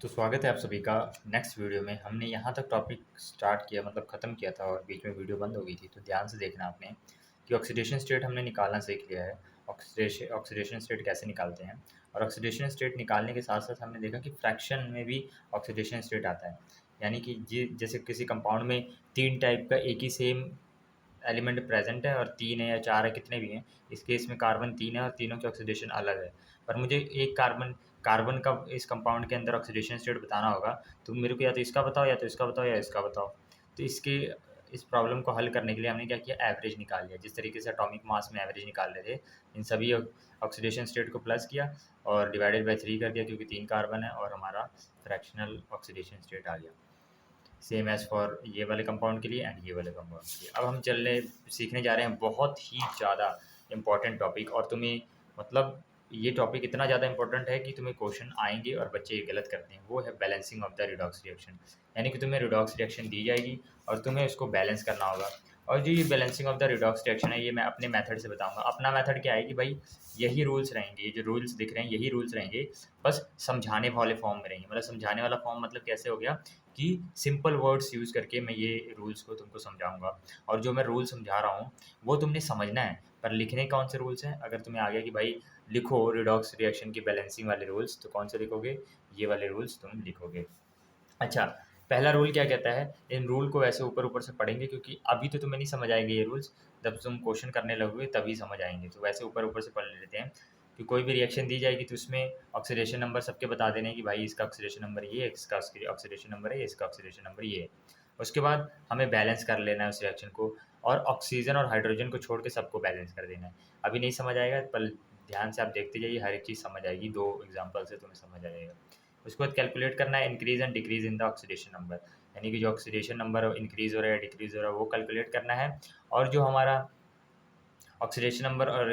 तो स्वागत है आप सभी का नेक्स्ट वीडियो में। हमने यहाँ तक टॉपिक स्टार्ट किया मतलब ख़त्म किया था और बीच में वीडियो बंद हो गई थी। तो ध्यान से देखना आपने कि ऑक्सीडेशन स्टेट हमने निकालना सीख लिया है। ऑक्सीडेशन स्टेट कैसे निकालते हैं, और ऑक्सीडेशन स्टेट निकालने के साथ साथ हमने देखा कि फ्रैक्शन में भी ऑक्सीडेशन स्टेट आता है। यानी कि जैसे किसी कंपाउंड में 3 टाइप का एक ही सेम एलिमेंट प्रेजेंट है और 3 है या 4 है, कितने भी हैं। इस केस में कार्बन 3 है और तीनों की ऑक्सीडेशन अलग है। पर मुझे एक कार्बन कार्बन का इस कंपाउंड के अंदर ऑक्सीडेशन स्टेट बताना होगा। तो मेरे को या तो इसका बताओ या तो इसका बताओ या इसका बताओ। तो इस प्रॉब्लम को हल करने के लिए हमने क्या किया, एवरेज निकाल लिया। जिस तरीके से एटॉमिक मास में एवरेज निकाल रहे थे, इन सभी ऑक्सीडेशन स्टेट को प्लस किया और डिवाइडेड बाय 3 कर दिया, क्योंकि 3 कार्बन है और हमारा फ्रैक्शनल ऑक्सीडेशन स्टेट आ गया। सेम एज़ फॉर ये वाले कंपाउंड के लिए एंड ये वाले कंपाउंड के लिए। अब हम सीखने जा रहे हैं बहुत ही ज़्यादा इम्पॉर्टेंट टॉपिक, और तुम्हें मतलब ये टॉपिक इतना ज़्यादा इंपॉर्टेंट है कि तुम्हें क्वेश्चन आएंगे और बच्चे ये गलत करते हैं। वो है balancing of the redox reaction. यानी कि तुम्हें रिडॉक्स रिएक्शन दी जाएगी और तुम्हें उसको बैलेंस करना होगा। और जो ये balancing of the redox reaction है, ये मैं अपने मेथड से बताऊंगा। अपना मेथड क्या है कि भाई यही रूल्स रहेंगे, ये जो रूल्स दिख रहे हैं यही रूल्स रहेंगे, बस समझाने वाले फॉर्म में रहेंगे। मतलब समझाने वाला फॉर्म मतलब कैसे हो गया कि सिंपल वर्ड्स यूज़ करके मैं ये रूल्स को तुमको समझाऊंगा। और जो मैं रूल समझा रहा हूँ वो तुमने समझना है, पर लिखने कौन से रूल्स हैं। अगर तुम्हें आ गया कि भाई लिखो रिडॉक्स रिएक्शन की बैलेंसिंग वाले रूल्स, तो कौन से लिखोगे, ये वाले रूल्स तुम लिखोगे। अच्छा, पहला रूल क्या कहता है। इन रूल को वैसे ऊपर ऊपर से पढ़ेंगे, क्योंकि अभी तो तुम्हें नहीं समझ आएंगे ये रूल्स, जब तुम क्वेश्चन करने लगोगे तभी समझ आएंगे। तो वैसे ऊपर ऊपर से पढ़ लेते हैं कि कोई भी रिएक्शन दी जाएगी तो उसमें ऑक्सीडेशन नंबर सबके बता देने कि भाई इसका ऑक्सीडेशन नंबर ये है, इसका ऑक्सीडेशन नंबर है, इसका ऑक्सीडेशन नंबर ये है। उसके बाद हमें बैलेंस कर लेना है उस रिएक्शन को, और ऑक्सीजन और हाइड्रोजन को छोड़ के सबको बैलेंस कर देना है। अभी नहीं समझ आएगा, पर ध्यान से आप देखते जाइए, हर एक चीज़ समझ आएगी। 2 एग्जाम्पल से तुम्हें समझ आ जाएगा। उसके बाद कैलकुलेट करना है increase and decrease in the oxidation number. यानी कि जो ऑक्सीडेशन नंबर इंक्रीज हो रहा है या डिक्रीज हो रहा है वो कैलकुलेट करना है। और जो हमारा ऑक्सीडेशन नंबर और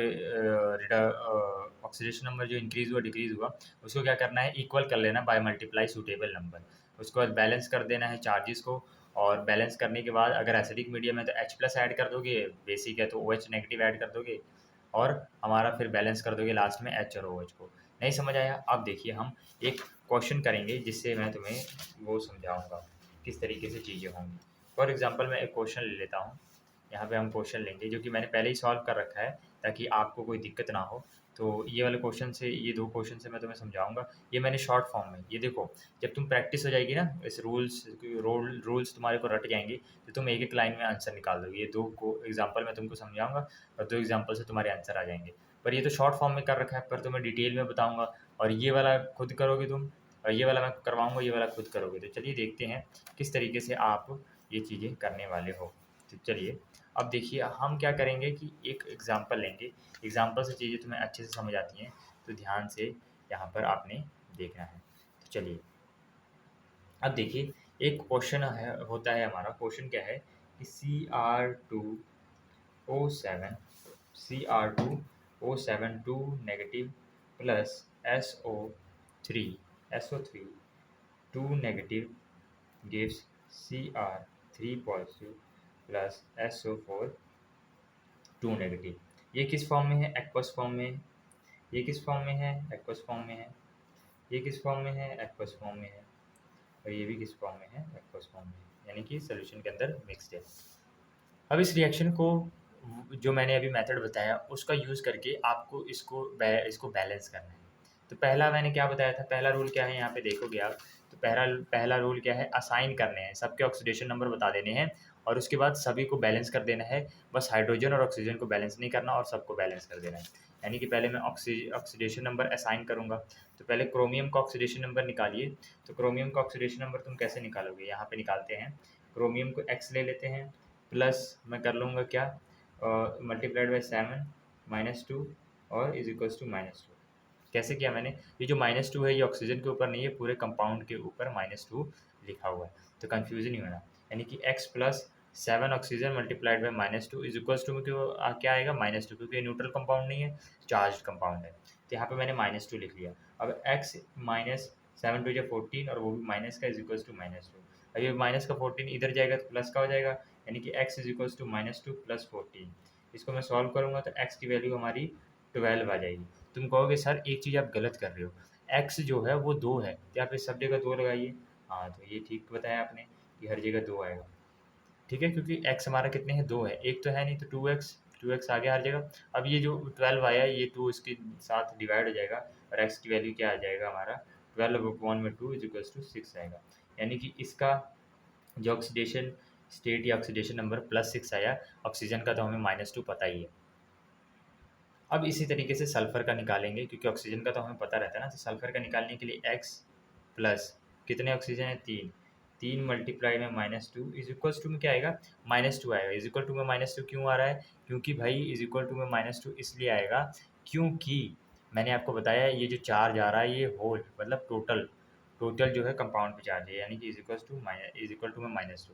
ऑक्सीडेशन नंबर जो इंक्रीज हुआ डिक्रीज हुआ, उसको क्या करना है, इक्वल कर लेना बाय मल्टीप्लाई सूटेबल नंबर। उसके बाद बैलेंस कर देना है चार्जेस को। और बैलेंस करने के बाद अगर एसिडिक मीडियम है तो H प्लस ऐड कर दोगे, बेसिक है तो OH नेगेटिव ऐड कर दोगे, और हमारा फिर बैलेंस कर दोगे लास्ट में H और OH को। नहीं समझ आया? अब देखिए हम एक क्वेश्चन करेंगे जिससे मैं तुम्हें वो समझाऊंगा किस तरीके से चीज़ें होंगी। फॉर एग्जांपल मैं एक क्वेश्चन ले लेता हूँ। यहाँ पे हम क्वेश्चन लेंगे जो कि मैंने पहले ही सॉल्व कर रखा है, ताकि आपको कोई दिक्कत ना हो। तो ये वाले क्वेश्चन से, ये 2 क्वेश्चन से मैं तुम्हें समझाऊंगा। ये मैंने शॉर्ट फॉर्म में, ये देखो, जब तुम प्रैक्टिस हो जाएगी ना, इस रूल्स तुम्हारे को रट जाएंगे, तो तुम एक एक लाइन में आंसर निकाल दोगे। ये 2 को एग्जाम्पल मैं तुमको समझाऊंगा और 2 एग्जाम्पल से तुम्हारे आंसर आ जाएंगे। पर ये तो शॉर्ट फॉर्म में कर रखा है, पर तुम्हें डिटेल में बताऊंगा। और ये वाला खुद करोगे तुम, और ये वाला मैं करवाऊंगा, ये वाला खुद करोगे। तो चलिए देखते हैं किस तरीके से आप ये चीज़ें करने वाले हो। तो चलिए अब देखिए हम क्या करेंगे कि एक एग्जांपल लेंगे। एग्जांपल से चीज़ें तुम्हें अच्छे से समझ आती हैं, तो ध्यान से यहाँ पर आपने देखना है। तो चलिए अब देखिए, एक क्वेश्चन है, होता है हमारा क्वेश्चन क्या है कि Cr2O7 2 negative plus SO3 SO3 2 negative gives Cr3 positive plus SO4 2 negative. ये किस फॉर्म में है, एक्वस फॉर्म में है। ये किस फॉर्म में है, एक्वस फॉर्म में है। ये किस फॉर्म में है, एक्वस फॉर्म में है। और ये भी किस फॉर्म में है, एक्वस फॉर्म में है। यानी कि सोल्यूशन के अंदर मिक्स्ड है। अब इस रिएक्शन को, जो मैंने अभी मेथड बताया उसका यूज़ करके आपको इसको बैलेंस करना है। तो पहला मैंने क्या बताया था, पहला रूल क्या है यहाँ पे देखोगे आप। तो पहला पहला रूल क्या है, असाइन करने हैं, सबके ऑक्सीडेशन नंबर बता देने हैं और उसके बाद सभी को बैलेंस कर देना है। बस हाइड्रोजन और ऑक्सीजन को बैलेंस नहीं करना और सबको बैलेंस कर देना है। यानी कि पहले मैं ऑक्सीडेशन नंबर असाइन करूँगा। तो पहले क्रोमियम का ऑक्सीडेशन नंबर निकालिए। तो क्रोमियम का ऑक्सीडेशन नंबर तुम कैसे निकालोगे, यहाँ पे निकालते हैं। क्रोमियम को X ले लेते हैं, प्लस मैं कर लूँगा क्या, मल्टीप्लाइड बाई 7 -2 और इज इक्वल्स टू -2। कैसे किया मैंने, ये जो -2 है ये ऑक्सीजन के ऊपर नहीं है, पूरे कंपाउंड के ऊपर -2 लिखा हुआ है, तो कन्फ्यूजन नहीं होना। यानी कि x plus 7 oxygen multiplied by -2 is equals to में क्या आएगा, -2, क्योंकि न्यूट्रल कंपाउंड नहीं है, चार्ज कंपाउंड है। तो यहाँ पे मैंने -2 लिख लिया। अब x माइनस 7 टू 14 और वो भी माइनस का, इज इक्वल्स टू -2। अब ये माइनस का 14 इधर जाएगा तो प्लस का हो जाएगा, यानी कि x is equals to -2 plus 14। इसको मैं सॉल्व करूँगा तो x की वैल्यू हमारी 12 आ जाएगी। तुम कहोगे सर एक चीज़ आप गलत कर रहे हो, एक्स जो है वो 2 है, तो यहाँ पे सब जगह 2 लगाइए। हाँ, तो ये ठीक बताया आपने कि हर जगह 2 आएगा। ठीक है, क्योंकि एक्स हमारा कितने हैं, 2 है, एक तो है नहीं, तो 2x आ गया हर जगह। अब ये जो 12 आया, ये 2 इसके साथ डिवाइड हो जाएगा और एक्स की वैल्यू क्या आ जाएगा हमारा, 12/2 इक्वल्स टू 6 आएगा। यानी कि इसका जो ऑक्सीडेशन स्टेट या ऑक्सीडेशन नंबर +6 आया, ऑक्सीजन का तो हमें -2 पता ही है। अब इसी तरीके से सल्फर का निकालेंगे, क्योंकि ऑक्सीजन का तो हमें पता रहता है ना, तो सल्फर का निकालने के लिए x प्लस कितने ऑक्सीजन है, 3, 3 मल्टीप्लाई में -2 इज इक्वल्स टू में क्या आएगा, -2 आएगा। इज इक्वल टू में -2 क्यों आ रहा है, क्योंकि भाई इज इक्वल टू में -2 इसलिए आएगा क्योंकि मैंने आपको बताया ये जो चार्ज आ रहा है ये होल मतलब टोटल टोटल जो है कंपाउंड पे चार्ज है, यानी कि इज इक्वल टू में -2,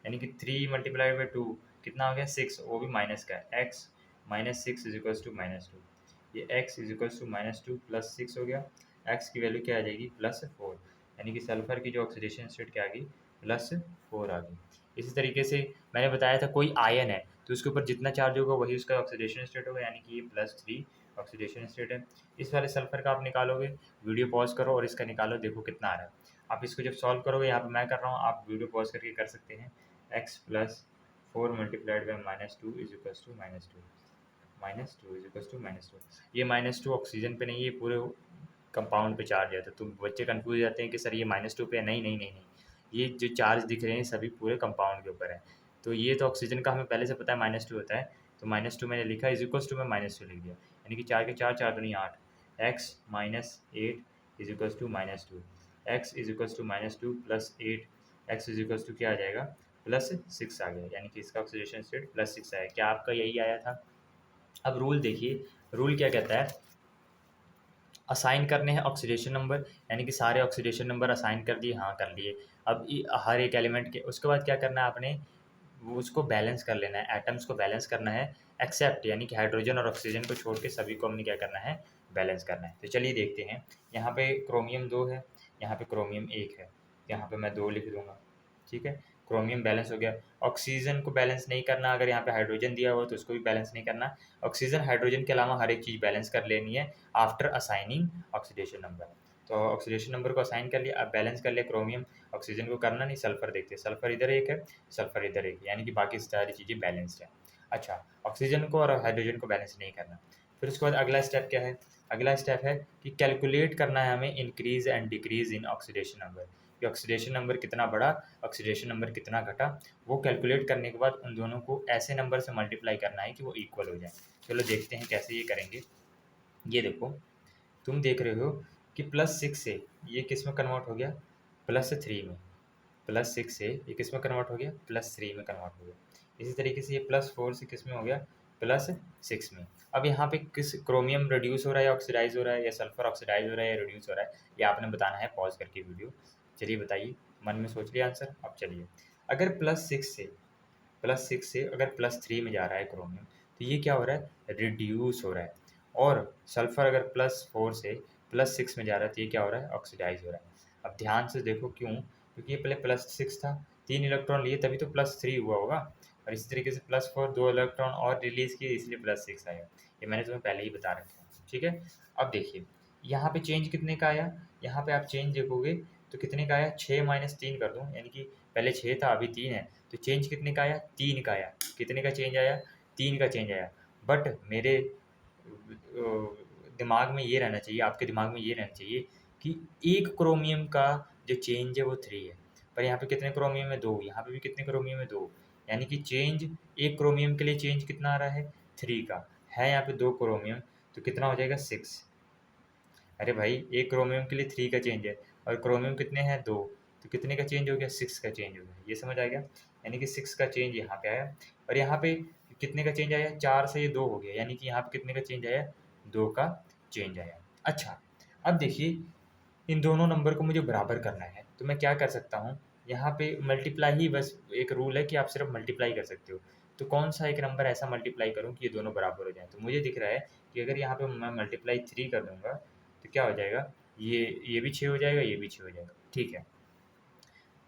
यानी कि 3 मल्टीप्लाई बाई 2 कितना हो गया, 6, वो भी माइनस का है, x -6 इज इक्वल्स टू -2, ये x is equals to -2 plus 6 हो गया, x की वैल्यू क्या आ जाएगी, +4, यानी कि सल्फर की जो ऑक्सीडेशन स्टेट क्या आ गई, +4 आ गई। इसी तरीके से मैंने बताया था कोई आयन है तो उसके ऊपर जितना चार्ज होगा वही उसका ऑक्सीडेशन स्टेट होगा, यानी कि ये +3 ऑक्सीडेशन स्टेट है। इस वाले सल्फर का आप निकालोगे, वीडियो पॉज करो और इसका निकालो, देखो कितना आ रहा है। आप इसको जब सॉल्व करोगे, यहाँ पे मैं कर रहा हूँ, आप वीडियो पॉज करके कर सकते हैं। x plus 4 multiplied by -2 is equals to -2 is equals to -2। ये -2 ऑक्सीजन पे नहीं है, पूरे कंपाउंड पे चार्ज है, तो बच्चे कंफ्यूज हो जाते हैं कि सर ये -2 पे है। नहीं नहीं नहीं नहीं, ये जो चार्ज दिख रहे हैं सभी पूरे कंपाउंड के ऊपर है। तो ये तो ऑक्सीजन का हमें पहले से पता है -2 होता है, तो -2 मैंने लिखा, इज इक्वल्स टू में -2 लिख दिया, यानी कि 4 के 4, 4 दूनी 8, x -8 is equals to -2, x is equals to -2 plus 8, x is equals to क्या आ जाएगा, +6 आ गया, यानी कि इसका ऑक्सीडेशन स्टेट +6 आया। क्या आपका यही आया था? अब रूल देखिए, रूल क्या कहता है, असाइन करने हैं ऑक्सीडेशन नंबर, यानी कि सारे ऑक्सीडेशन नंबर असाइन कर दिए, हाँ कर लिए। अब हर एक एलिमेंट के उसके बाद क्या करना है आपने, वो उसको बैलेंस कर लेना है, एटम्स को बैलेंस करना है, एक्सेप्ट यानी कि हाइड्रोजन और ऑक्सीजन को छोड़ के सभी को हमने क्या करना है, बैलेंस करना है। तो चलिए देखते हैं, यहाँ पे क्रोमियम 2 है, यहाँ पे क्रोमियम 1 है, यहाँ पे मैं 2 लिख दूंगा। ठीक है, क्रोमियम बैलेंस हो गया। ऑक्सीजन को बैलेंस नहीं करना, अगर यहाँ पे हाइड्रोजन दिया हुआ तो उसको भी बैलेंस नहीं करना। ऑक्सीजन हाइड्रोजन के अलावा हर एक चीज़ बैलेंस कर लेनी है आफ्टर असाइनिंग ऑक्सीडेशन नंबर। तो ऑक्सीडेशन नंबर को असाइन कर लिया, अब बैलेंस कर लिया क्रोमियम, ऑक्सीजन को करना नहीं, सल्फर देखते हैं, सल्फर इधर एक है, सल्फर इधर एक, यानी कि बाकी सारी चीज़ें बैलेंस्ड है। अच्छा, ऑक्सीजन को और हाइड्रोजन को बैलेंस नहीं करना। फिर उसके बाद अगला स्टेप क्या है, अगला स्टेप है कि कैलकुलेट करना है हमें increase and decrease in oxidation number, कि ऑक्सीडेशन नंबर कितना बढ़ा, ऑक्सीडेशन नंबर कितना घटा, वो कैलकुलेट करने के बाद उन दोनों को ऐसे नंबर से मल्टीप्लाई करना है कि वो इक्वल हो जाए। चलो देखते हैं कैसे ये करेंगे। ये देखो, तुम देख रहे हो कि +6 से ये किस में कन्वर्ट हो गया, +3 में, +6 से ये किस में कन्वर्ट हो गया, +3 में कन्वर्ट हो गया। इसी तरीके से ये +4 से किस में हो गया, +6 में। अब यहाँ पे किस क्रोमियम रिड्यूस हो रहा है या ऑक्सीडाइज हो रहा है, या सल्फर ऑक्सीडाइज हो रहा है या रिड्यूस हो रहा है, ये आपने बताना है पॉज करके वीडियो। चलिए बताइए, मन में सोच लिया आंसर, अब चलिए। अगर +6 से अगर +3 में जा रहा है क्रोमियम, तो ये क्या हो रहा है, रिड्यूस हो रहा है। और सल्फर अगर +4 से +6 में जा रहा है, तो ये क्या हो रहा है, ऑक्सीडाइज हो रहा है। अब ध्यान से देखो क्यों, क्योंकि ये पहले +6 था, 3 इलेक्ट्रॉन लिए तभी तो +3 हुआ होगा, और इसी तरीके से +4 2 इलेक्ट्रॉन और रिलीज़ किए, इसलिए +6 आया। ये मैंने तुम्हें पहले ही बता रखा है। ठीक है, अब देखिए यहाँ पे चेंज कितने का आया, यहाँ पे आप चेंज देखोगे तो कितने का आया, 6 - 3 कर दूँ, यानी कि पहले 6 था अभी 3 है, तो चेंज कितने का आया, 3 का आया। कितने का चेंज आया, 3 का चेंज आया। बट मेरे दिमाग में ये रहना चाहिए, आपके दिमाग में ये रहना चाहिए कि एक क्रोमियम का जो चेंज है वो 3 है, पर यहाँ पे कितने क्रोमियम है, 2, यहाँ पे भी कितने क्रोमियम है, 2, यानी कि चेंज एक क्रोमियम के लिए चेंज कितना आ रहा है, 3 का है, यहाँ पे 2 क्रोमियम, तो कितना हो जाएगा, 6। अरे भाई, एक क्रोमियम के लिए 3 का चेंज है और क्रोमियम कितने हैं, 2, तो कितने का चेंज हो गया, 6 का चेंज हो गया। ये समझ आ गया, यानी कि 6 का चेंज यहाँ पे आया, और यहाँ पे कितने का चेंज आया, 4 से ये 2 हो गया, यानी कि यहाँ पे कितने का चेंज आया, 2 का चेंज आया। अच्छा, अब देखिए इन दोनों नंबर को मुझे बराबर करना है, तो मैं क्या कर सकता हूँ, यहाँ पे मल्टीप्लाई ही बस एक रूल है कि आप सिर्फ मल्टीप्लाई कर सकते हो। तो कौन सा एक नंबर ऐसा मल्टीप्लाई करूँ कि ये दोनों बराबर हो जाएँ, तो मुझे दिख रहा है कि अगर यहाँ पे मैं मल्टीप्लाई 3 कर दूँगा तो क्या हो जाएगा, ये भी 6 हो जाएगा, ये भी 6 हो जाएगा। ठीक है,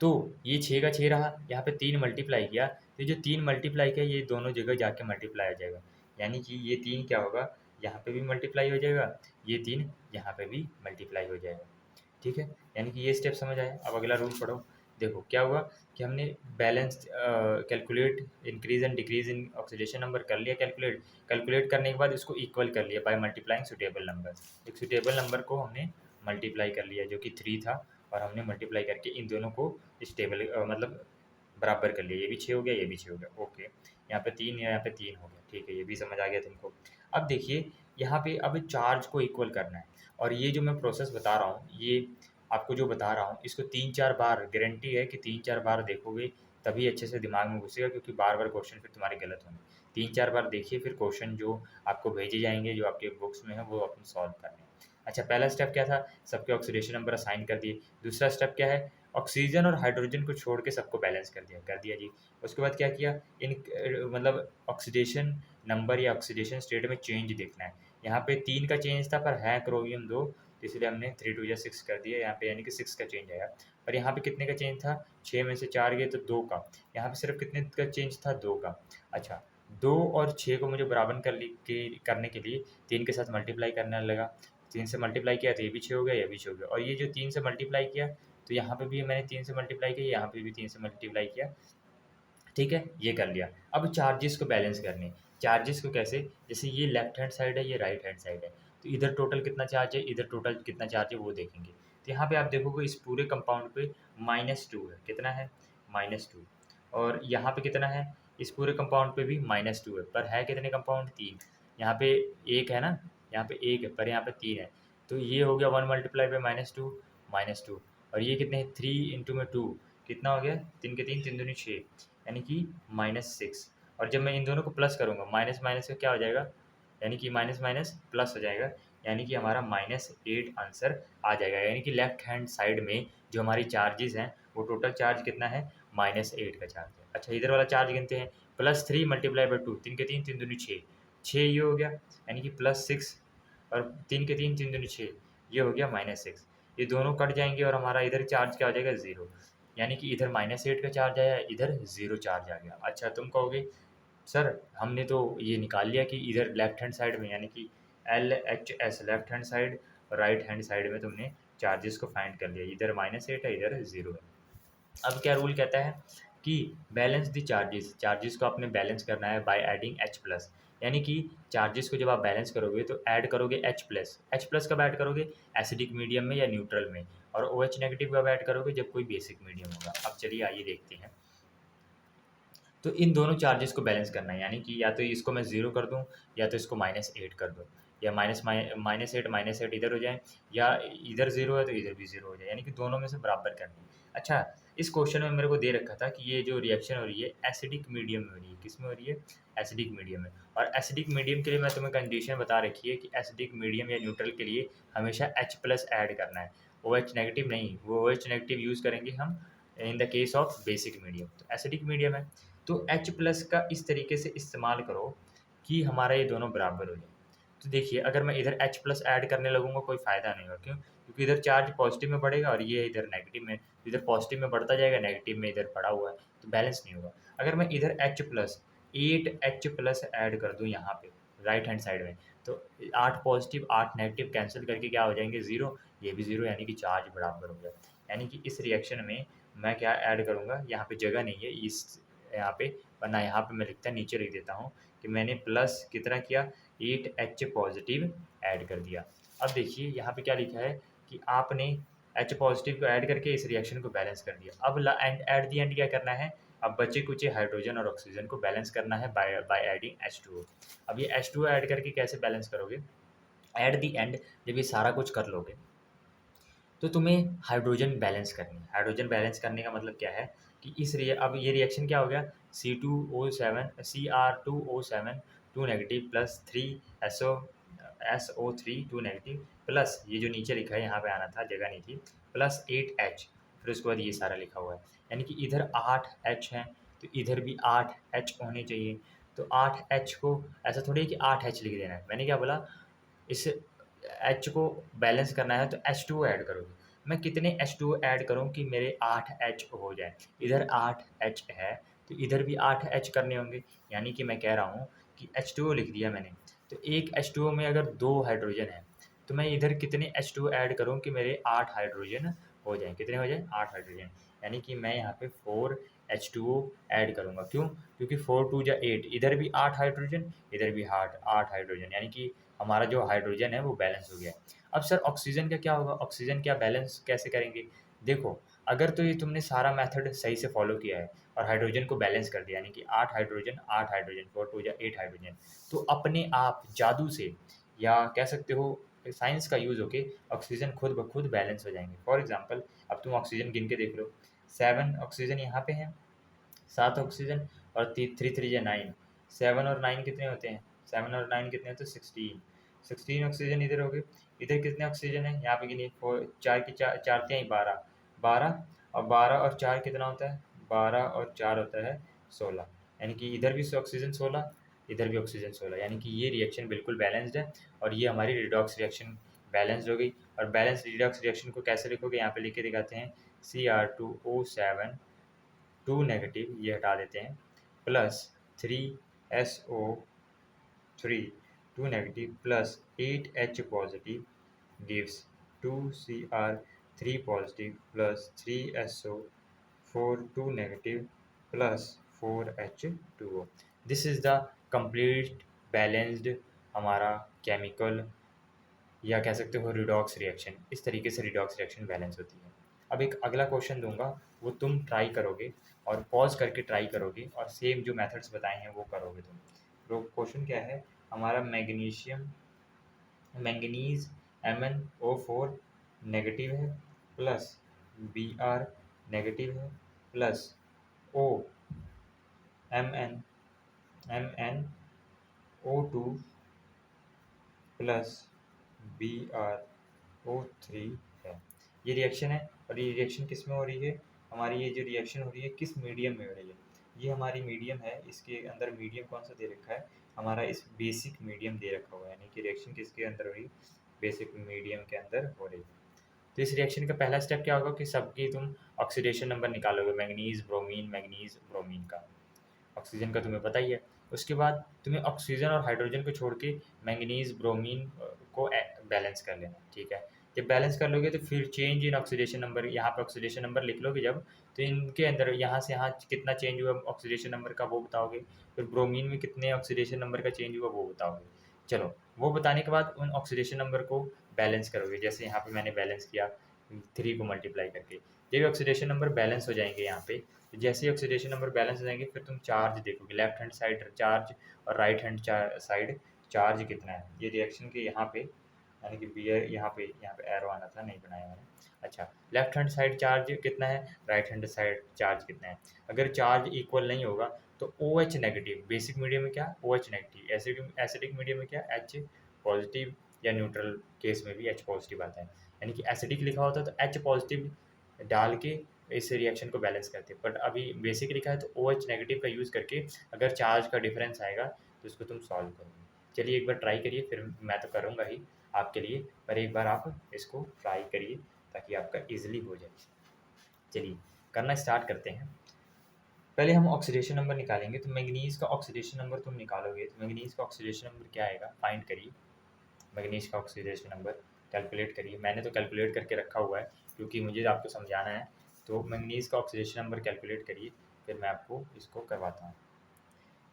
तो ये 6 का 6 रहा, यहाँ पे 3 मल्टीप्लाई किया, तो जो 3 मल्टीप्लाई किया ये दोनों जगह जाके मल्टीप्लाई आ जाएगा, यानी कि ये 3 क्या होगा, यहाँ पे भी मल्टीप्लाई हो जाएगा, ये 3 यहाँ पे भी मल्टीप्लाई हो जाएगा। ठीक है, यानी कि ये स्टेप समझ आया। अब अगला रूल पढ़ो। देखो क्या हुआ कि हमने balance calculate increase and decrease in oxidation number कर लिया, कैलकुलेट करने के बाद इसको इक्वल कर लिया बाय मल्टीप्लाइंग सुटेबल नंबर। एक सुटेबल नंबर को हमने मल्टीप्लाई कर लिया जो कि 3 था, और हमने मल्टीप्लाई करके इन दोनों को स्टेबल मतलब बराबर कर लिया। ये भी 6 हो गया, ये भी 6 हो गया। ओके, यहाँ पे 3 या यहाँ पे 3 हो गया। ठीक है, ये भी समझ आ गया तुमको। अब देखिए यहाँ पे अब चार्ज को इक्वल करना है, और ये जो मैं प्रोसेस बता रहा हूँ, ये आपको जो बता रहा हूँ, इसको 3-4 बार गारंटी है कि 3-4 बार देखोगे तभी अच्छे से दिमाग में घुसेगा, क्योंकि बार-बार क्वेश्चन फिर तुम्हारे गलत होंगे। 3-4 बार देखिए, फिर क्वेश्चन जो आपको भेजे जाएँगे, जो आपके बुक्स में है, वो अपन सॉल्व करने हैं। अच्छा, पहला स्टेप क्या था? सबके ऑक्सीडेशन नंबर असाइन कर दिए। दूसरा स्टेप क्या है? ऑक्सीजन और हाइड्रोजन को छोड़ के सबको बैलेंस कर दिया जी। उसके बाद क्या किया? मतलब ऑक्सीडेशन नंबर या ऑक्सीडेशन स्टेट में चेंज देखना है। यहाँ पे 3 का चेंज था, पर है क्रोमियम 2, इसलिए हमने 3 2 या 6 कर दिया यहाँ पे, यानी कि 6 का चेंज आया। पर यहाँ पे कितने का चेंज था? 6 में से 4 गए तो 2 का। यहाँ पे सिर्फ कितने का चेंज था? 2 का। अच्छा, 2 और 6 को मुझे बराबर करने के लिए 3 के साथ मल्टीप्लाई करने लगा। 3 से मल्टीप्लाई किया तो ये भी 6 हो गया, ये भी 6 हो गया। और ये जो 3 से मल्टीप्लाई किया, तो यहाँ पे भी मैंने 3 से मल्टीप्लाई किया, यहाँ पे भी 3 से मल्टीप्लाई किया। ठीक है, ये कर लिया। अब चार्जेस को बैलेंस करने हैं। चार्जेस को कैसे? जैसे ये लेफ्ट हैंड साइड है, ये राइट हैंड साइड है, तो इधर टोटल कितना चार्ज है, इधर टोटल कितना चार्ज है, वो देखेंगे। तो यहाँ पे आप देखोगे इस पूरे कंपाउंड पे -2 है। कितना है? -2। और यहाँ पे कितना है? इस पूरे कंपाउंड पे भी -2 है, पर है कितने कंपाउंड? 3। यहाँ पे 1 है ना, यहाँ पे 1 है, पर यहाँ पे 3 है। तो ये हो गया 1 मल्टीप्लाई बाय -2। और ये कितने हैं? 3 इंटू में 2 कितना हो गया? 3 के 3, 3 दूनी 6, यानी कि -6। और जब मैं इन दोनों को प्लस करूँगा, माइनस माइनस का क्या हो जाएगा? यानी कि माइनस माइनस प्लस हो जाएगा, यानी कि हमारा -8 आंसर आ जाएगा। यानी कि लेफ्ट हैंड साइड में जो हमारी चार्जेस हैं, वो टोटल चार्ज कितना है? -8 का चार्ज है। अच्छा, इधर वाला चार्ज गिनते हैं। +3 मल्टीप्लाई बाय 2, 3 के 3, 3 दूनी 6, 6 ये हो गया, यानी कि +6। और 3 के 3, 3 दूनी 6, ये हो गया -6। ये दोनों कट जाएँगे और हमारा इधर चार्ज क्या हो जाएगा? 0। यानी कि इधर -8 का चार्ज आया, इधर 0 चार्ज आ गया। अच्छा, तुम कहोगे सर हमने तो ये निकाल लिया कि इधर लेफ्ट हैंड साइड में, यानी कि LHS left hand side, right hand side में तुमने चार्जेस को फाइंड कर लिया। इधर -8 है, इधर 0 है। अब क्या रूल कहता है कि बैलेंस द चार्जेस, चार्जेस को आपने बैलेंस करना है बाय एडिंग H+। यानी कि चार्जेस को जब आप बैलेंस करोगे तो ऐड करोगे H+। कब ऐड करोगे? एसिडिक मीडियम में या न्यूट्रल में। और OH नेगेटिव कब ऐड करोगे? जब कोई बेसिक मीडियम होगा। अब चलिए आइए देखते हैं। तो इन दोनों चार्जेस को बैलेंस करना है, यानी कि या तो इसको मैं 0 कर दूँ, या तो इसको -8 कर दूँ, या -8 इधर हो जाए, या इधर 0 है तो इधर भी 0 हो जाए, यानी कि दोनों में से बराबर करनी है। अच्छा, इस क्वेश्चन में मेरे को दे रखा था कि ये जो रिएक्शन हो रही है एसिडिक मीडियम में हो रही है। किस में हो रही है? एसिडिक मीडियम में। और एसिडिक मीडियम के लिए मैं तुम्हें कंडीशन बता रखी है कि एसिडिक मीडियम या न्यूट्रल के लिए हमेशा H+ ऐड करना है, OH नेगेटिव नहीं। वो OH नेगेटिव यूज़ करेंगे हम in the case of basic medium. तो एसिडिक मीडियम है, तो H+ का इस तरीके से इस्तेमाल करो कि हमारा ये दोनों बराबर हो जाए। तो देखिए अगर मैं इधर H+ ऐड करने लगूँगा, कोई फ़ायदा नहीं होगा। क्यों? क्योंकि इधर चार्ज पॉजिटिव में बढ़ेगा और ये इधर नेगेटिव में, इधर पॉजिटिव में बढ़ता जाएगा, नेगेटिव में इधर पड़ा हुआ है, तो बैलेंस नहीं होगा। अगर मैं इधर H+, 8H+ ऐड कर दूँ यहाँ पे राइट हैंड साइड में, तो 8 पॉजिटिव 8 नेगेटिव कैंसिल करके क्या हो जाएँगे? 0, ये भी 0, यानी कि चार्ज बराबर हो गया। यानी कि इस रिएक्शन में मैं क्या ऐड करूँगा? यहाँ पे जगह नहीं है इस यहाँ पे, वरना यहाँ पे मैं लिखता नीचे लिख देता हूँ कि मैंने प्लस कितना किया? 8H पॉजिटिव ऐड कर दिया। अब देखिए यहाँ पे क्या लिखा है कि आपने H पॉजिटिव को ऐड करके इस रिएक्शन को बैलेंस कर दिया। अब एट द एंड क्या करना है? अब बचे-कुचे हाइड्रोजन और ऑक्सीजन को बैलेंस करना है बाय बाय एडिंग H2O। अब ये H2O ऐड करके कैसे बैलेंस करोगे? एट द एंड जब ये सारा कुछ कर लोगे, तो तुम्हें हाइड्रोजन बैलेंस करनी है। हाइड्रोजन बैलेंस करने का मतलब क्या है कि अब ये रिएक्शन क्या हो गया? Cr2O7 2 negative plus 3SO3 2 negative, plus ये जो नीचे लिखा है, यहाँ पे आना था, जगह नहीं थी, प्लस 8H, फिर उसके बाद ये सारा लिखा हुआ है। यानी कि इधर 8H है, तो इधर भी 8H होने चाहिए। तो 8H को ऐसा थोड़ी है कि 8H लिख देना है। मैंने क्या बोला? इस H को बैलेंस करना है तो H2O ऐड करोगे। मैं कितने H2O ऐड करूँ कि मेरे 8H हो जाए? इधर 8H है, तो इधर भी 8H करने होंगे। यानी कि मैं कह रहा हूँ कि H2O लिख दिया मैंने, तो एक H2O में अगर 2 हाइड्रोजन है तो मैं इधर कितने H2O ऐड करूँ कि मेरे 8 हाइड्रोजन हो जाएँ, कितने हो जाएँ 8 हाइड्रोजन, यानी कि मैं यहाँ पे 4H2O ऐड करूँगा। क्यों? क्योंकि 4 2 जा 8, इधर भी 8 हाइड्रोजन, इधर भी 8 हाइड्रोजन, यानी कि हमारा जो हाइड्रोजन है वो बैलेंस हो गया है। अब सर ऑक्सीजन का क्या होगा? ऑक्सीजन क्या बैलेंस कैसे करेंगे? देखो, अगर तो ये तुमने सारा मेथड सही से फॉलो किया है और हाइड्रोजन को बैलेंस कर दिया, यानी कि 8 हाइड्रोजन 4 2 जा 8 हाइड्रोजन, तो अपने आप जादू से या कह सकते हो साइंस का यूज़ होके ऑक्सीजन खुद ब खुद बैलेंस हो जाएँगे। फॉर एग्ज़ाम्पल अब तुम ऑक्सीजन गिन के देख लो, 7 ऑक्सीजन यहाँ पे हैं, 7 ऑक्सीजन और 3 3 जा 9, 7 और 9 कितने होते हैं? 7 और 9 कितने होते हैं? 16, 16 ऑक्सीजन इधर हो गए। इधर कितने ऑक्सीजन है? यहाँ पे गिनिए, 4 की 4 तिहाई 12, 12 और 12 और 4 कितना होता है? 12 और 4 होता है 16, यानी कि इधर भी ऑक्सीजन 16, इधर भी ऑक्सीजन 16, यानी कि ये रिएक्शन बिल्कुल बैलेंस्ड है और ये हमारी रिडॉक्स रिएक्शन बैलेंस्ड हो गई। और बैलेंस रिडॉक्स रिएक्शन को कैसे लिखोगे? यहाँ पे लिख के दिखाते हैं, Cr2O7 2 नेगेटिव, ये हटा देते हैं, plus 3SO3 2 negative plus 8H positive gives 2Cr3 positive plus 3SO4 2 negative plus 4H2O। This is the complete balanced हमारा केमिकल या कह सकते हो रिडॉक्स रिएक्शन। इस तरीके से रिडॉक्स रिएक्शन बैलेंस होती है। अब एक अगला क्वेश्चन दूंगा, वो तुम ट्राई करोगे और पॉज करके ट्राई करोगे और सेम जो मेथड्स बताए हैं वो करोगे तुम। तो क्वेश्चन क्या है हमारा? मैंगनीज MnO4 नेगेटिव है प्लस Br नेगेटिव है plus O MnO2 plus BrO3 है। ये रिएक्शन है और ये रिएक्शन किस में हो रही है? हमारी ये जो रिएक्शन हो रही है किस मीडियम में हो रही है? ये हमारी मीडियम है, इसके अंदर मीडियम कौन सा दे रखा है? हमारा इस बेसिक मीडियम दे रखा हुआ है, यानी कि रिएक्शन किसके अंदर हो रही है? बेसिक मीडियम के अंदर हो रही है। तो इस रिएक्शन का पहला स्टेप क्या होगा कि सबकी तुम ऑक्सीडेशन नंबर निकालोगे, मैंगनीज ब्रोमीन का। ऑक्सीजन का तुम्हें पता ही है। उसके बाद तुम्हें ऑक्सीजन और हाइड्रोजन को छोड़ के मैंगनीज ब्रोमीन को बैलेंस कर लेना, ठीक है। जब बैलेंस कर लोगे तो फिर चेंज इन ऑक्सीडेशन नंबर, यहाँ पे ऑक्सीडेशन नंबर लिख लोगे जब, तो इनके अंदर यहाँ से यहाँ कितना चेंज हुआ ऑक्सीडेशन नंबर का वो बताओगे, फिर ब्रोमीन में कितने ऑक्सीडेशन नंबर का चेंज हुआ वो बताओगे। चलो, वो बताने के बाद उन ऑक्सीडेशन नंबर को बैलेंस करोगे, जैसे यहाँ पे मैंने बैलेंस किया 3 को मल्टीप्लाई करके। जब ऑक्सीडेशन नंबर बैलेंस हो जाएंगे यहाँ पे, तो जैसे ही ऑक्सीडेशन नंबर बैलेंस हो जाएंगे फिर तुम चार्ज देखोगे, लेफ्ट हैंड साइड चार्ज और राइट हैंड साइड चार्ज कितना है। ये रिएक्शन के यहाँ पे, यानी कि बी यहाँ पे एरो आना था, नहीं बनाया मैंने। अच्छा, लेफ्ट हैंड साइड चार्ज कितना है, राइट हैंड साइड चार्ज कितना है। अगर चार्ज इक्वल नहीं होगा तो OH नेगेटिव, बेसिक मीडियम में क्या OH नेगेटिव, एसिडिक मीडियम में क्या H पॉजिटिव, या न्यूट्रल केस में भी H पॉजिटिव आता है। यानी कि एसिडिक लिखा होता है तो H पॉजिटिव डाल के इस रिएक्शन को बैलेंस करते हैं, बट अभी बेसिक लिखा है तो OH नेगेटिव का यूज़ करके अगर चार्ज का डिफरेंस आएगा तो इसको तुम सॉल्व करोगे। चलिए एक बार ट्राई करिए, फिर मैं तो करूँगा ही आपके लिए, पर एक बार आप इसको ट्राई करिए ताकि आपका ईजिली हो जाए। चलिए करना स्टार्ट करते हैं। पहले हम ऑक्सीडेशन नंबर निकालेंगे, तो मैंगनीज का ऑक्सीडेशन नंबर तुम निकालोगे तो मैंगनीज का ऑक्सीडेशन नंबर क्या आएगा, फाइंड करिए। मैंगनीज का ऑक्सीडेशन नंबर कैलकुलेट करिए, मैंने तो कैलकुलेट करके रखा हुआ है क्योंकि मुझे आपको समझाना है। तो मैंगनीज का ऑक्सीडेशन नंबर कैलकुलेट करिए, फिर मैं आपको इसको करवाता हूँ।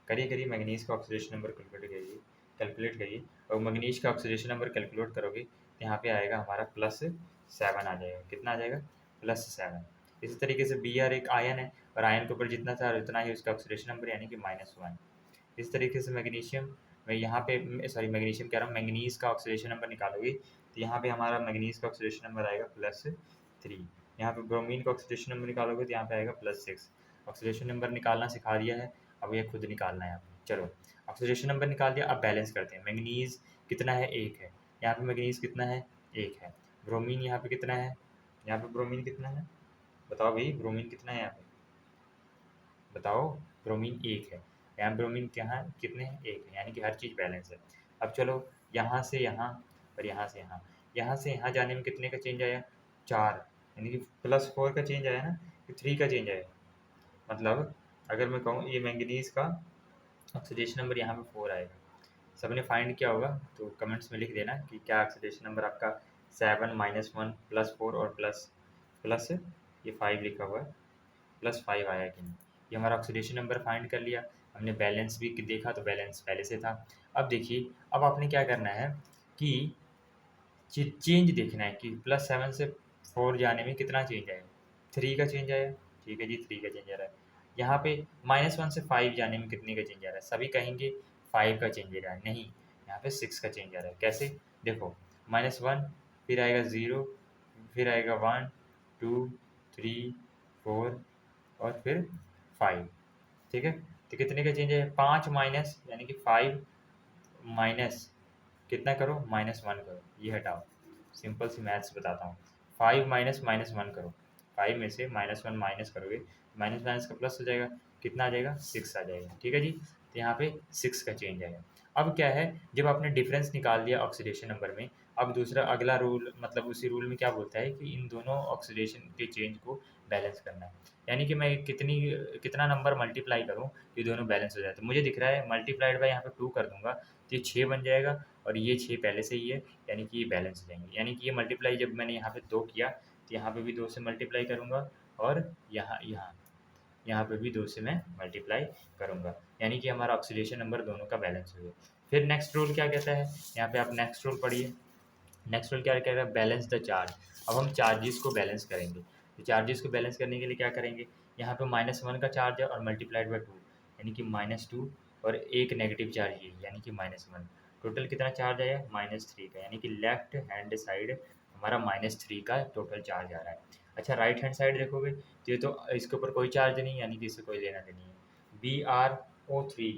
करिए मैंगनीज का ऑक्सीडेशन नंबर कैलकुलेट करिए। और मैंगनीज का ऑक्सीडेशन नंबर कैलकुलेट करोगे तो यहाँ पे आएगा हमारा +7 आ जाएगा। कितना आ जाएगा? +7। इसी तरीके से Br एक आयन है और आयन के ऊपर जितना था उतना ही उसका ऑक्सीडेशन नंबर, यानी कि -1। इस तरीके से मैग्नीशियम में यहाँ पे मैग्नीशियम कह रहा हूँ, मैंगनीज का ऑक्सीडेशन नंबर निकालोगे तो यहाँ पे हमारा मैंगनीज का ऑक्सीडेशन नंबर आएगा +3। यहाँ पे ब्रोमीन का ऑक्सीडेशन नंबर निकालोगे तो यहाँ पे आएगा +6। ऑक्सीडेशन नंबर निकालना सिखा दिया है, अब ये खुद निकालना है आपको। चलो ऑक्सीडेशन नंबर निकाल दिया, अब बैलेंस करते हैं। मैंगनीज कितना है? 1 है। यहाँ पे मैंगनीज कितना है? 1 है। ब्रोमीन यहाँ पे कितना है? यहाँ पे ब्रोमीन कितना है? बताओ भाई, ब्रोमीन कितना है यहाँ पे? बताओ। ब्रोमीन 1 है। यहाँ ब्रोमीन क्या कितने हैं? 1 है, यानी कि हर चीज़ बैलेंस है। अब चलो यहाँ से यहाँ और यहाँ से यहाँ, यहाँ से यहाँ जाने में कितने का चेंज आया? 4, यानी कि +4 का चेंज आया ना, कि 3 का चेंज आया। मतलब अगर मैं कहूँ ये मैंगनीज का ऑक्सीडेशन नंबर यहाँ पे 4 आएगा, सबने फाइंड किया होगा तो कमेंट्स में लिख देना कि क्या ऑक्सीडेशन नंबर आपका 7 -1 +4 और प्लस प्लस ये 5 लिखा हुआ है, +5 आया कि नहीं। ये हमारा ऑक्सीडेशन नंबर फाइंड कर लिया। हमने बैलेंस भी देखा तो बैलेंस पहले से था। अब देखिए, अब आपने क्या करना है कि चेंज देखना है कि +7 से 4 जाने में कितना चेंज आया। 3 का चेंज आया, ठीक है जी, 3 का चेंज आ रहा है। यहाँ पे -1 से 5 जाने में कितने का चेंज आ रहा है। सभी कहेंगे 5 का चेंज आ रहा है, नहीं, यहाँ पे 6 का चेंज आ रहा है। कैसे, देखो, -1 फिर आएगा 0, फिर आएगा 1 2 3 4 और फिर 5, ठीक है। तो कितने का चेंज है, 5 माइनस यानी कि 5 माइनस कितना करो, -1 करो, ये हटाओ। सिंपल सी मैथ्स बताता हूँ। 5 माइनस -1 करो, 5 में से -1 माइनस करोगे, माइनस माइनस का प्लस हो जाएगा, कितना आ जाएगा, 6 आ जाएगा, ठीक है जी। तो यहाँ पे 6 का चेंज आएगा। अब क्या है, जब आपने डिफरेंस निकाल दिया ऑक्सीडेशन नंबर में, अब दूसरा अगला रूल, मतलब उसी रूल में क्या बोलता है कि इन दोनों ऑक्सीडेशन के चेंज को बैलेंस करना है। यानी कि मैं कितना नंबर मल्टीप्लाई करूँ, ये दोनों बैलेंस हो जाए। तो मुझे दिख रहा है मल्टीप्लाइड बाय यहाँ पे 2 कर दूंगा तो ये 6 बन जाएगा, और ये 6 पहले से ही है, यानी कि ये बैलेंस हो जाएंगे। यानी कि ये मल्टीप्लाई जब मैंने यहाँ पे 2 किया तो यहाँ पे भी 2 से मल्टीप्लाई करूँगा, और यहाँ यहाँ यहाँ पे भी 2 से मैं मल्टीप्लाई करूँगा, यानी कि हमारा ऑक्सीडेशन नंबर दोनों का बैलेंस हो गया। फिर नेक्स्ट रूल क्या कहता है, यहाँ पे आप नेक्स्ट रूल पढ़िए। नेक्स्ट रूल क्या कह रहा है, बैलेंस द चार्ज। अब हम चार्जेस को बैलेंस करेंगे। तो चार्जेस को बैलेंस करने के लिए क्या करेंगे, यहाँ पे -1 का चार्ज है और मल्टीप्लाइड बाय 2, यानी कि -2, और एक नेगेटिव चार्ज ये, यानी कि -1। टोटल कितना चार्ज आया, -3 का, यानी कि लेफ्ट हैंड साइड हमारा -3 का टोटल चार्ज आ रहा है। अच्छा, राइट हैंड साइड देखोगे तो ये तो इसके ऊपर कोई चार्ज नहीं, यानी कि इससे कोई लेना देनी है। BrO3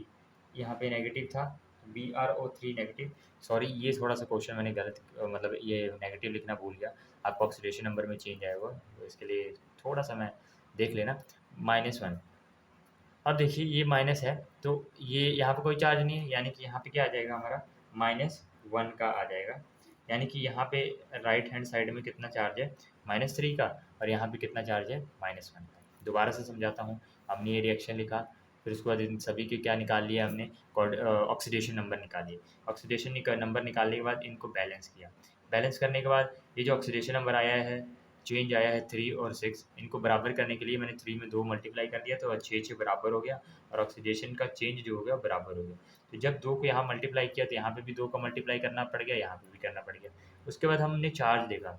यहाँ पे नेगेटिव था, BrO3 नेगेटिव, सॉरी ये थोड़ा सा क्वेश्चन मैंने गलत, मतलब ये नेगेटिव लिखना भूल गया। आपका ऑक्सीडेशन नंबर में चेंज आएगा, तो इसके लिए थोड़ा सा मैं देख लेना। -1, अब देखिए ये माइनस है तो ये यहाँ पे कोई चार्ज नहीं है, यानी कि यहाँ पे क्या आ जाएगा हमारा, -1 का आ जाएगा। यानी कि यहाँ पे राइट हैंड साइड में कितना चार्ज है, -3 का, और यहाँ पे कितना चार्ज है, -1 का। दोबारा से समझाता हूँ। हमने ये रिएक्शन लिखा, फिर उसके बाद इन सभी के क्या निकाल लिया हमने, ऑक्सीडेशन नंबर निकाल लिए। ऑक्सीडेशन नंबर निकालने के बाद इनको बैलेंस किया। बैलेंस करने के बाद ये जो ऑक्सीडेशन नंबर आया है, चेंज आया है 3 और 6, इनको बराबर करने के लिए मैंने 3 में 2 मल्टीप्लाई कर दिया तो 6 बराबर हो गया, और ऑक्सीडेशन का चेंज जो हो गया बराबर हो गया। तो जब 2 को यहाँ मल्टीप्लाई किया तो यहाँ पे भी 2 का मल्टीप्लाई करना पड़ गया, यहाँ पे भी करना पड़ गया। उसके बाद हमने चार्ज देखा,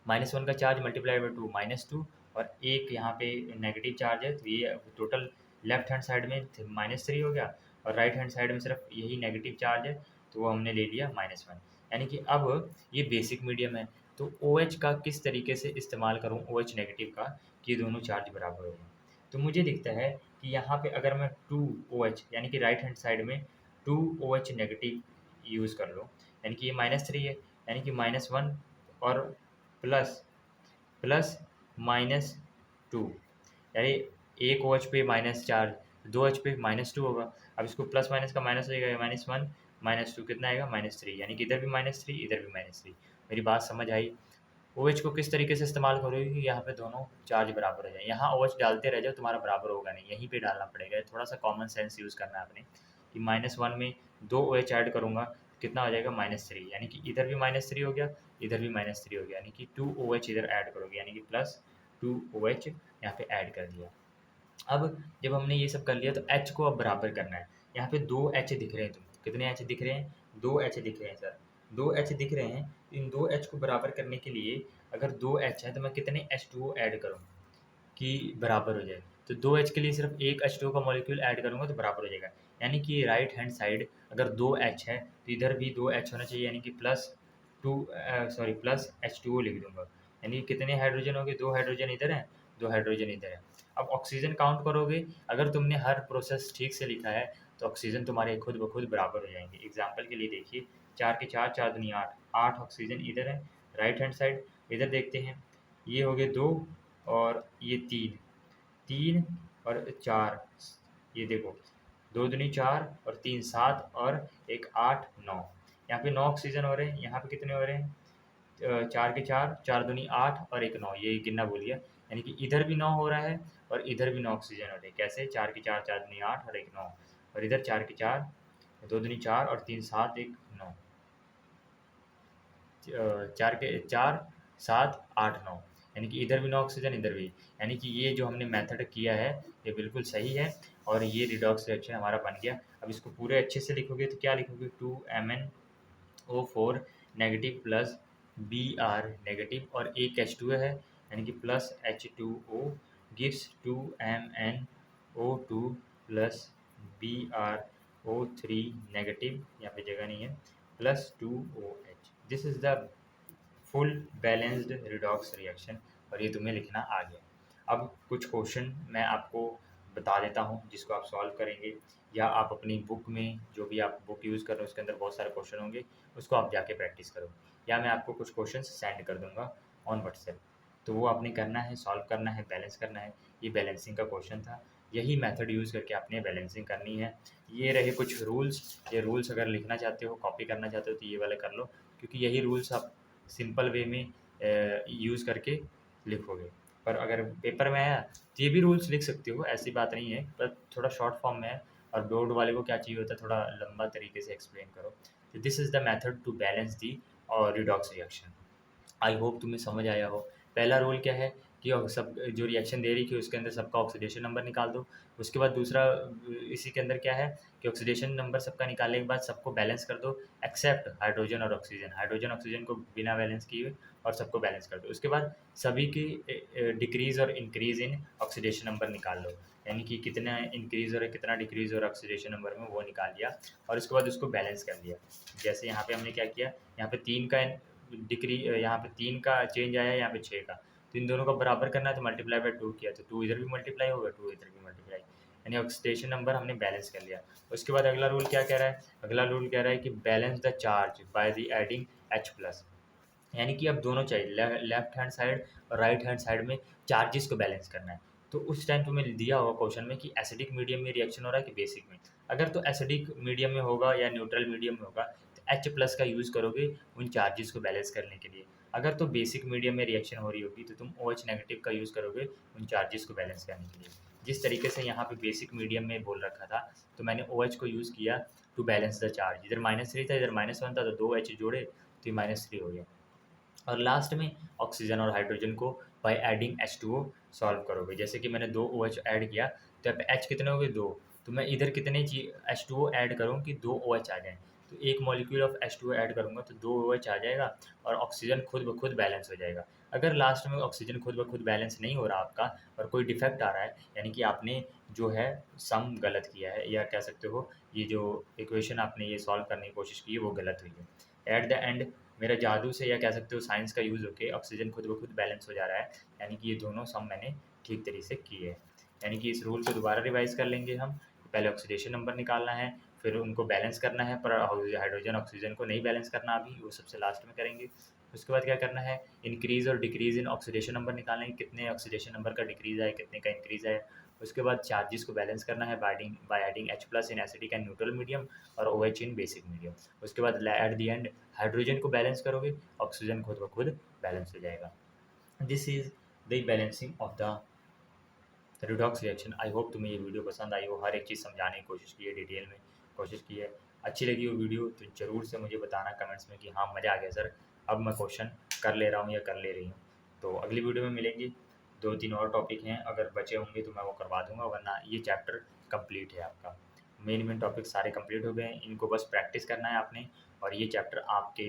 -1 का चार्ज मल्टीप्लाई बाय 2, -2, और एक यहाँ पे नेगेटिव चार्ज है, तो ये टोटल लेफ्ट हैंड साइड में -3 हो गया, और राइट हैंड साइड में सिर्फ यही नेगेटिव चार्ज है, तो वो हमने ले लिया -1। यानी कि अब ये बेसिक मीडियम है, तो OH का किस तरीके से इस्तेमाल करूँ, OH नेगेटिव का, कि ये दोनों चार्ज बराबर हो गए। तो मुझे दिखता है कि यहाँ पे अगर मैं 2OH यानी कि राइट हैंड साइड में 2OH नेगेटिव यूज़ कर लूँ, यानी कि ये -3 है, यानी कि -1 और प्लस प्लस -2, यानी एक OH पे -4, 2H पे -2 होगा। अब इसको प्लस माइनस का माइनस हो जाएगा, -1 -2 कितना आएगा, -3, यानी कि इधर भी -3 इधर भी -3। मेरी बात समझ आई। OH को किस तरीके से इस्तेमाल करोगे कि यहाँ पे दोनों चार्ज बराबर हो जाए। यहाँ OH डालते रह जाओ, तुम्हारा बराबर होगा नहीं, यहीं पे डालना पड़ेगा। थोड़ा सा कॉमन सेंस यूज़ करना है आपने, कि -1 में 2 OH ऐड करूँगा, कितना हो जाएगा, -3, यानी कि इधर भी -3 हो गया, इधर भी -3 हो गया, यानी कि 2 OH इधर ऐड करोगे, यानी कि प्लस 2 OH यहाँ पे ऐड कर दिया। अब जब हमने ये सब कर लिया तो H को अब बराबर करना है। यहाँ पे 2 H दिख रहे हैं तुमको, कितने H दिख रहे हैं, 2 H दिख रहे हैं सर, 2 H दिख रहे हैं। इन 2 H को बराबर करने के लिए अगर 2 H है तो मैं कितने H2O ऐड करूँ कि बराबर हो जाए। तो 2 H के लिए सिर्फ एक H2O का मॉलिक्यूल ऐड करूँगा तो बराबर हो जाएगा। यानी कि राइट हैंड साइड अगर 2 H है तो इधर भी 2 H होना चाहिए, यानी कि प्लस H2O लिख दूँगा। यानी कि कितने हाइड्रोजन हो गए, 2 हाइड्रोजन इधर हैं, 2 हाइड्रोजन इधर है। अब ऑक्सीजन काउंट करोगे, अगर तुमने हर प्रोसेस ठीक से लिखा है तो ऑक्सीजन तुम्हारे खुद ब खुद बराबर हो जाएँगे। एग्ज़ाम्पल के लिए देखिए, 4 के 4, 4 दूनी 8, 8 ऑक्सीजन इधर है राइट हैंड साइड। इधर देखते हैं, ये हो गए 2 और ये 3, 3 और 4, ये देखो 2 दूनी 4 और 3 7 और 1 8 9। यहाँ पे 9 ऑक्सीजन हो रहे हैं, यहाँ पे कितने हो रहे हैं, 4 के 4, 4 दूनी 8 और 1 9, ये गिनना भूल गया। यानी कि इधर भी 9 हो रहा है और इधर भी 9 ऑक्सीजन हो रहे हैं। कैसे, 4 के 4, 4 दूनी 8 और 1 9, और इधर 4 के 4 2 दूनी 4 और 3 7 1 9, 4 के 4 7 8 9, यानी कि इधर भी 9 ऑक्सीजन, इधर भी। यानी कि ये जो हमने मेथड किया है ये बिल्कुल सही है और ये रिडॉक्स रिएक्शन हमारा बन गया। अब इसको पूरे अच्छे से लिखोगे तो क्या लिखोगे, 2MnO4 negative plus Br negative और एक H2 है, यानी कि plus H2O gives 2MnO2 plus BrO3 negative, यहाँ पे जगह नहीं है, plus 2OH। This is the full balanced redox reaction और ये तुम्हें लिखना आ गया। अब कुछ क्वेश्चन मैं आपको बता देता हूँ जिसको आप सॉल्व करेंगे, या आप अपनी बुक में जो भी आप बुक यूज़ कर रहे हो उसके अंदर बहुत सारे क्वेश्चन होंगे, उसको आप जाके प्रैक्टिस करो, या मैं आपको कुछ क्वेश्चन सेंड कर दूंगा ऑन व्हाट्सएप, तो वो आपने करना है, सॉल्व करना है, बैलेंस करना है। ये बैलेंसिंग का क्वेश्चन था, यही मेथड यूज़ करके आपने बैलेंसिंग करनी है। ये रहे कुछ रूल्स, ये रूल्स अगर लिखना चाहते हो, कॉपी करना चाहते हो तो ये वाले कर लो, क्योंकि यही रूल्स आप सिंपल वे में यूज़ करके लिखोगे। पर अगर पेपर में आया तो ये भी रूल्स लिख सकते हो, ऐसी बात नहीं है, पर थोड़ा शॉर्ट फॉर्म में है। और बोर्ड वाले को क्या चाहिए होता है, थोड़ा लंबा तरीके से एक्सप्लेन करो। तो this is the method to balance the और रिडॉक्स रिएक्शन। आई होप तुम्हें समझ आया हो। पहला रूल क्या है कि सब जो रिएक्शन दे रही है उसके अंदर सबका ऑक्सीडेशन नंबर निकाल दो। उसके बाद दूसरा इसी के अंदर क्या है कि ऑक्सीडेशन नंबर सबका निकालने के बाद सबको बैलेंस कर दो, एक्सेप्ट हाइड्रोजन और ऑक्सीजन। हाइड्रोजन ऑक्सीजन को बिना बैलेंस किए और सबको बैलेंस कर दो। उसके बाद सभी की डिक्रीज़ और इंक्रीज़ इन ऑक्सीडेशन नंबर निकाल लो, यानी कि कितना इंक्रीज़ हो रहा है कितना डिक्रीज़ हो रहा है ऑक्सीडेशन नंबर में, वो निकाल लिया और उसके बाद उसको बैलेंस कर लिया। जैसे यहाँ पे हमने क्या किया, यहाँ पे 3 का डिक्री, यहाँ पे 3 का चेंज आया है, यहाँ पे 6 का, तो इन दोनों का बराबर करना है तो मल्टीप्लाई बाय 2 किया, तो 2 इधर भी मल्टीप्लाई होगा, 2 इधर भी मल्टीप्लाई, यानी ऑक्सीडेशन नंबर हमने बैलेंस कर लिया। उसके बाद अगला रूल क्या कह रहा है, अगला रूल कह रहा है कि balance the charge by the adding H+, यानी कि अब दोनों चाहिए, लेफ्ट हैंड साइड और राइट हैंड साइड में चार्जेस को बैलेंस करना है। तो उस टाइम तुम्हें दिया होगा क्वेश्चन में कि एसिडिक मीडियम में रिएक्शन हो रहा है कि बेसिक में। अगर तो एसिडिक मीडियम में होगा या न्यूट्रल मीडियम में होगा तो H+ का यूज़ करोगे उन चार्जेस को बैलेंस करने के लिए। अगर तो बेसिक मीडियम में रिएक्शन हो रही होगी तो तुम OH नेगेटिव का यूज़ करोगे उन चार्जेस को बैलेंस करने के लिए। जिस तरीके से यहाँ पे बेसिक मीडियम में बोल रखा था तो मैंने OH को यूज़ किया टू बैलेंस द चार्ज। इधर -3 था, इधर -1 था, तो 2 H जोड़े तो ये -3 हो गया। और लास्ट में ऑक्सीजन और हाइड्रोजन को बाय एडिंग H2O सॉल्व करोगे। जैसे कि मैंने 2 OH ऐड किया तो यहाँ पे H कितने हो गए, 2, तो मैं इधर कितने H2O ऐड करूँ कि 2 OH आ जाएँ, तो एक मॉलिक्यूल ऑफ H2O ऐड करूँगा तो 2 OH आ जाएगा और ऑक्सीजन खुद ब खुद बैलेंस हो जाएगा। अगर लास्ट में ऑक्सीजन खुद ब खुद बैलेंस नहीं हो रहा आपका और कोई डिफेक्ट आ रहा है, यानी कि आपने जो है सम गलत किया है, या कह सकते हो ये जो इक्वेशन आपने ये सॉल्व करने की कोशिश की है वो गलत हुई है। एट द एंड मेरा जादू से या कह सकते हो साइंस का यूज़ होके ऑक्सीजन खुद ब खुद बैलेंस हो जा रहा है, यानी कि ये दोनों सम मैंने ठीक तरीके से किए हैं। यानी कि इस रूल को दोबारा रिवाइज़ कर लेंगे हम। पहले ऑक्सीडेशन नंबर निकालना है, फिर उनको बैलेंस करना है, पर हाइड्रोजन ऑक्सीजन को नहीं बैलेंस करना अभी, वो सबसे लास्ट में करेंगे। उसके बाद क्या करना है, इंक्रीज़ और डिक्रीज़ इन ऑक्सीडेशन नंबर निकालना है, कितने ऑक्सीडेशन नंबर का डिक्रीज़ आया, कितने का इंक्रीज़ आया। उसके बाद चार्जेस को बैलेंस करना है by adding H+ in acidic and neutral medium और OH इन बेसिक मीडियम। उसके बाद एट द एंड हाइड्रोजन को बैलेंस करोगे, ऑक्सीजन खुद ब खुद बैलेंस हो जाएगा। This is the balancing of the redox reaction. I hope तुम्हें ये वीडियो पसंद आई हो, हर एक चीज़ समझाने की कोशिश की है, डिटेल में कोशिश की है। अच्छी लगी हो वीडियो तो ज़रूर से मुझे बताना कमेंट्स में कि हाँ मज़ा आ गया सर, अब मैं क्वेश्चन कर ले रहा हूँ या कर ले रही हूँ। तो अगली वीडियो में मिलेंगे, 2-3 और टॉपिक हैं, अगर बचे होंगे तो मैं वो करवा दूँगा, वरना ये चैप्टर कंप्लीट है आपका। मेन टॉपिक सारे कंप्लीट हो गए हैं, इनको बस प्रैक्टिस करना है आपने और ये चैप्टर आपके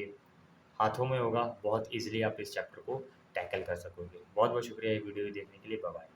हाथों में होगा, बहुत ईज़िली आप इस चैप्टर को टैकल कर सकोगे। बहुत-बहुत शुक्रिया ये वीडियो देखने के लिए, बाय बाय।